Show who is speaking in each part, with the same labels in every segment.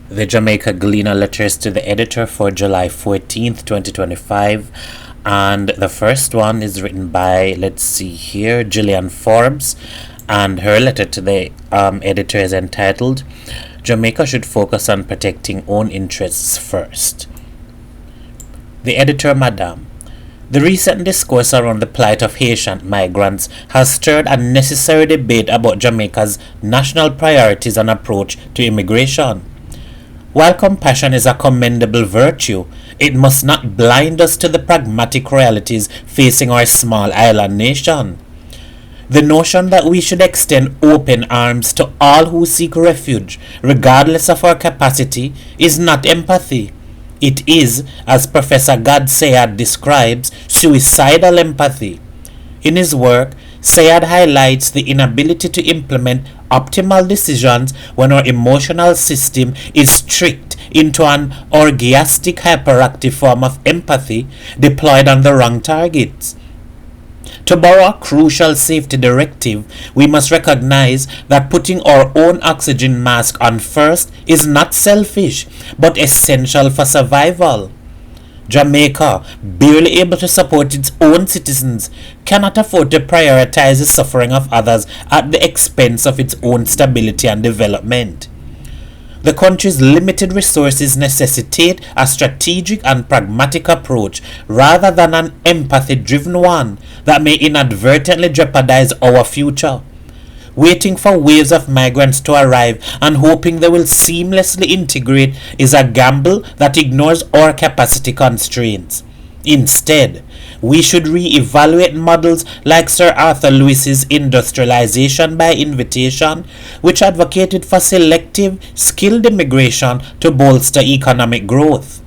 Speaker 1: The Jamaica Gleaner letters to the editor for July 14th, 2025. And the first one is written by, let's see here, Jillian Forbes. And her letter to the editor is entitled, Jamaica should focus on protecting own interests first. The editor, Madam. The recent discourse around the plight of Haitian migrants has stirred a necessary debate about Jamaica's national priorities and approach to immigration. While compassion is a commendable virtue, it must not blind us to the pragmatic realities facing our small island nation. The notion that we should extend open arms to all who seek refuge, regardless of our capacity, is not empathy. It is, as Professor Gad Sayad describes, suicidal empathy. In his work, Sayad highlights the inability to implement optimal decisions when our emotional system is tricked into an orgiastic hyperactive form of empathy deployed on the wrong targets. To borrow a crucial safety directive, we must recognize that putting our own oxygen mask on first is not selfish, but essential for survival. Jamaica, barely able to support its own citizens, cannot afford to prioritize the suffering of others at the expense of its own stability and development. The country's limited resources necessitate a strategic and pragmatic approach rather than an empathy-driven one that may inadvertently jeopardize our future. Waiting for waves of migrants to arrive and hoping they will seamlessly integrate is a gamble that ignores our capacity constraints. Instead, we should re-evaluate models like Sir Arthur Lewis's industrialization by invitation, which advocated for selective, skilled immigration to bolster economic growth.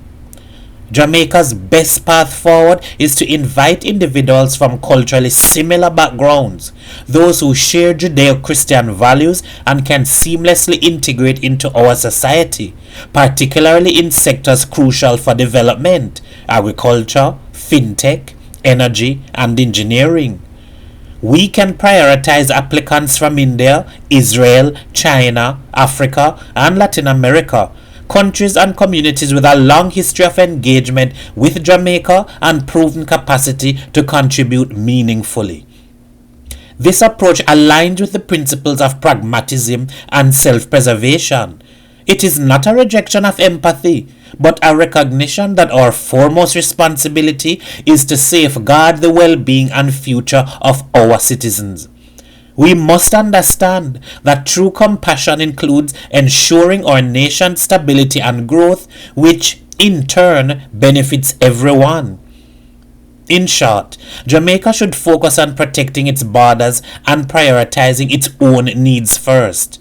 Speaker 1: Jamaica's best path forward is to invite individuals from culturally similar backgrounds, those who share Judeo-Christian values and can seamlessly integrate into our society, particularly in sectors crucial for development: agriculture, fintech, energy, and engineering. We can prioritize applicants from India, Israel, China, Africa, and Latin America, countries and communities with a long history of engagement with Jamaica and proven capacity to contribute meaningfully. This approach aligns with the principles of pragmatism and self-preservation. It is not a rejection of empathy, but a recognition that our foremost responsibility is to safeguard the well-being and future of our citizens. We must understand that true compassion includes ensuring our nation's stability and growth, which in turn benefits everyone. In short, Jamaica should focus on protecting its borders and prioritizing its own needs first.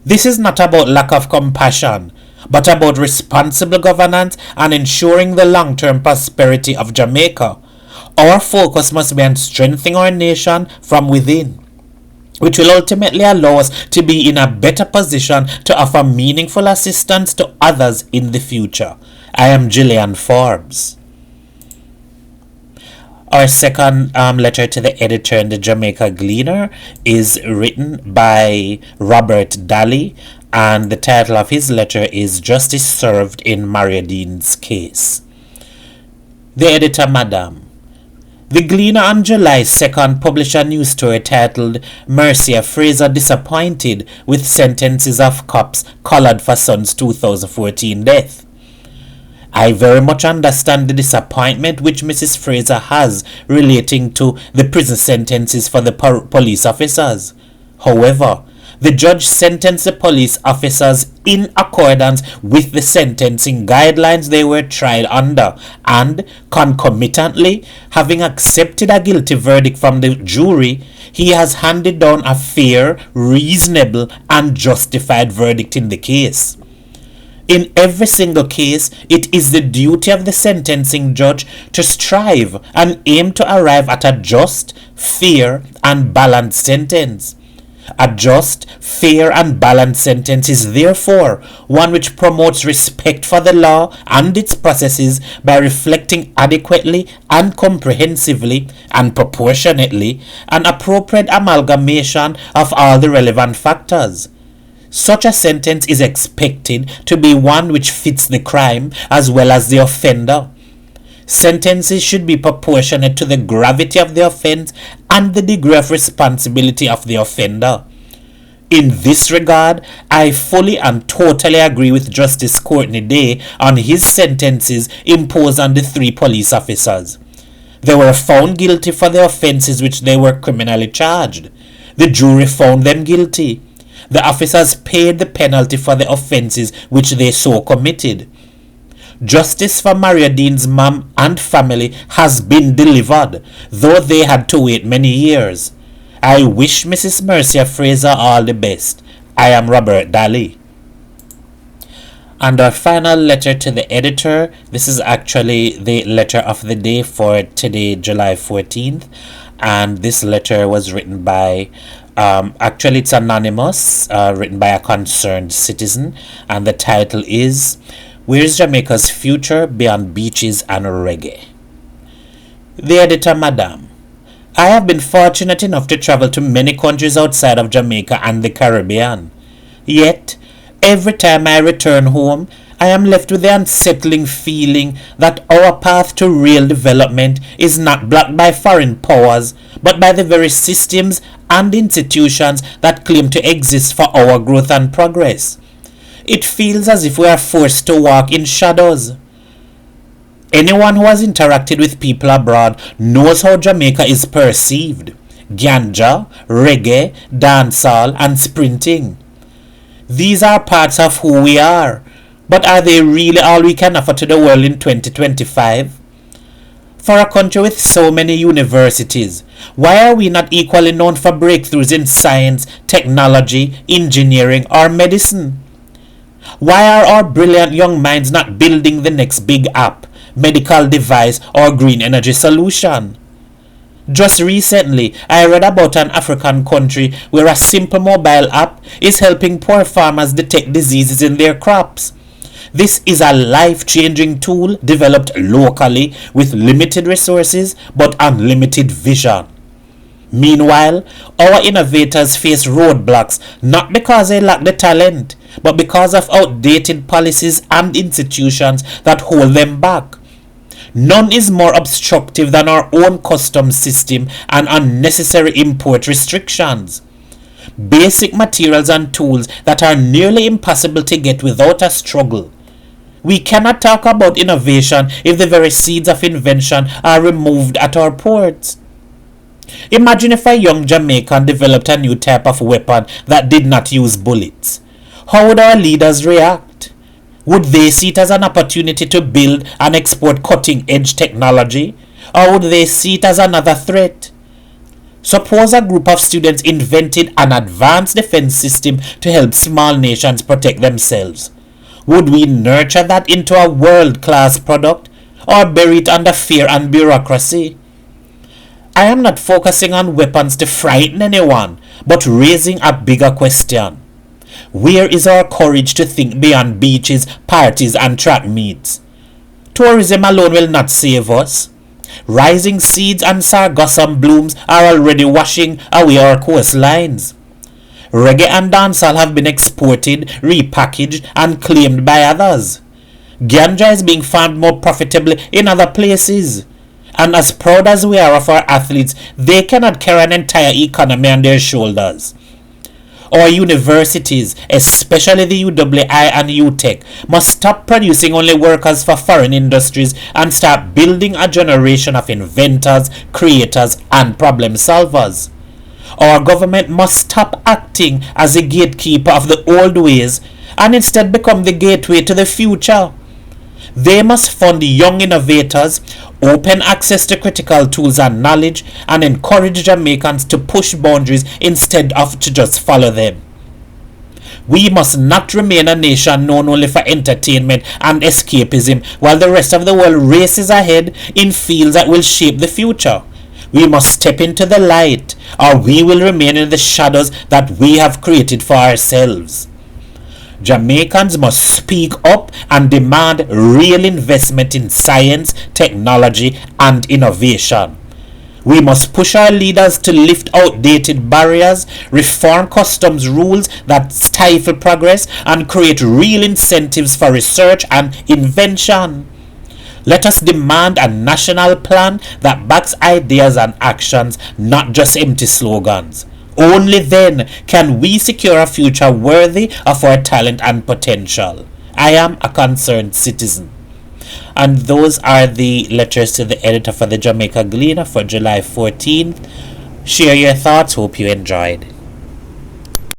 Speaker 1: This is not about lack of compassion, but about responsible governance and ensuring the long-term prosperity of Jamaica. Our focus must be on strengthening our nation from within, which will ultimately allow us to be in a better position to offer meaningful assistance to others in the future. I am Jillian Forbes. Our second letter to the editor in the Jamaica Gleaner is written by Robert Dalley, and the title of his letter is Justice Served in Mario Deane's Case. The editor, Madam. The Gleaner on July 2nd published a news story titled Mercia Fraser Disappointed with Sentences of Cops Collared for Son's 2014 Death. I very much understand the disappointment which Mrs. Fraser has relating to the prison sentences for the police officers. However, the judge sentenced the police officers in accordance with the sentencing guidelines they were tried under, and concomitantly, having accepted a guilty verdict from the jury, he has handed down a fair, reasonable, and justified verdict in the case. In every single case, it is the duty of the sentencing judge to strive and aim to arrive at a just, fair, and balanced sentence. A just, fair, and balanced sentence is therefore one which promotes respect for the law and its processes by reflecting adequately and comprehensively and proportionately an appropriate amalgamation of all the relevant factors. Such a sentence is expected to be one which fits the crime as well as the offender. Sentences should be proportionate to the gravity of the offense and the degree of responsibility of the offender. In this regard, I fully and totally agree with Justice Courtney Day on his sentences imposed on the 3 police officers. They were found guilty for the offenses which they were criminally charged. The jury found them guilty. The officers paid the penalty for the offenses which they so committed. Justice for Mario Deane's mom and family has been delivered, though they had to wait many years. I wish Mrs. Mercia Fraser all the best. I am Robert Dalley. And our final letter to the editor. This is actually the letter of the day for today, July 14th. And this letter was written by, actually it's anonymous, written by a concerned citizen. And the title is, Where's Jamaica's Future Beyond Beaches and Reggae? The editor, Madam. I have been fortunate enough to travel to many countries outside of Jamaica and the Caribbean. Yet, every time I return home, I am left with the unsettling feeling that our path to real development is not blocked by foreign powers, but by the very systems and institutions that claim to exist for our growth and progress. It feels as if we are forced to walk in shadows. Anyone who has interacted with people abroad knows how Jamaica is perceived. Ganja, reggae, dancehall, and sprinting. These are parts of who we are, but are they really all we can offer to the world in 2025? For a country with so many universities, why are we not equally known for breakthroughs in science, technology, engineering, or medicine? Why are our brilliant young minds not building the next big app, medical device, or green energy solution? Just recently, I read about an African country where a simple mobile app is helping poor farmers detect diseases in their crops. This is a life-changing tool developed locally with limited resources but unlimited vision. Meanwhile, our innovators face roadblocks not because they lack the talent, but because of outdated policies and institutions that hold them back. None is more obstructive than our own customs system and unnecessary import restrictions. Basic materials and tools that are nearly impossible to get without a struggle. We cannot talk about innovation if the very seeds of invention are removed at our ports. Imagine if a young Jamaican developed a new type of weapon that did not use bullets. How would our leaders react? Would they see it as an opportunity to build and export cutting-edge technology? Or would they see it as another threat? Suppose a group of students invented an advanced defense system to help small nations protect themselves. Would we nurture that into a world-class product or bury it under fear and bureaucracy? I am not focusing on weapons to frighten anyone, but raising a bigger question. Where is our courage to think beyond beaches, parties, and track meets? Tourism alone will not save us. Rising seeds and sargassum blooms are already washing away our coastlines. Reggae and dancehall have been exported, repackaged, and claimed by others. Ganja is being farmed more profitably in other places. And as proud as we are of our athletes, they cannot carry an entire economy on their shoulders. Our universities, especially the UWI and UTech, must stop producing only workers for foreign industries and start building a generation of inventors, creators, and problem solvers. Our government must stop acting as a gatekeeper of the old ways and instead become the gateway to the future. They must fund young innovators, open access to critical tools and knowledge, and encourage Jamaicans to push boundaries instead of to just follow them. We must not remain a nation known only for entertainment and escapism while the rest of the world races ahead in fields that will shape the future. We must step into the light, or we will remain in the shadows that we have created for ourselves. Jamaicans must speak up and demand real investment in science, technology, and innovation. We must push our leaders to lift outdated barriers, reform customs rules that stifle progress, and create real incentives for research and invention. Let us demand a national plan that backs ideas and actions, not just empty slogans. Only then can we secure a future worthy of our talent and potential. I am a concerned citizen. And those are the letters to the editor for the Jamaica Gleaner for July 14th. Share your thoughts. Hope you enjoyed.